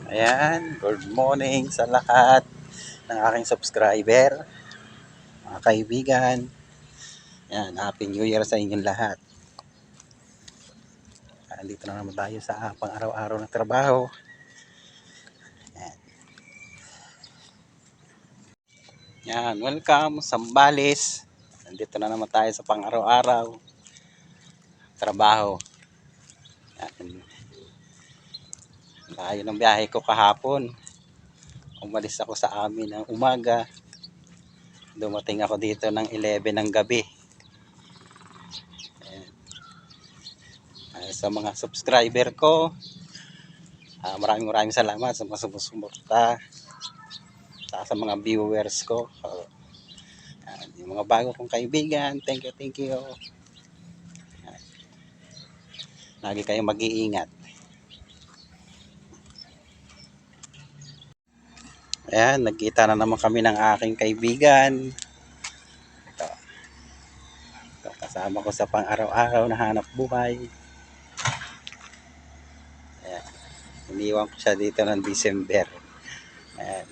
Ayan, good morning sa lahat ng aking subscriber, mga kaibigan. Ayan, Happy New Year sa inyong lahat. Andito na naman tayo sa pang-araw-araw na trabaho. Ayan, Ayan, welcome Sambales. Andito na naman tayo sa pang-araw-araw trabaho. Ayan, layo ng biyahe ko kahapon. Umalis ako sa amin ng umaga. Dumating ako dito ng 11 ng gabi. Sa mga subscriber ko, maraming salamat sa mga sumusuporta, sa mga viewers ko. Yung mga bago kong kaibigan, thank you. Lagi kayong mag-iingat. Ayan, nagkita na naman kami ng aking kaibigan. Ito, kasama ko sa pang-araw-araw na hanap buhay. Ayan, iniwan ko siya dito ng December. Ayan,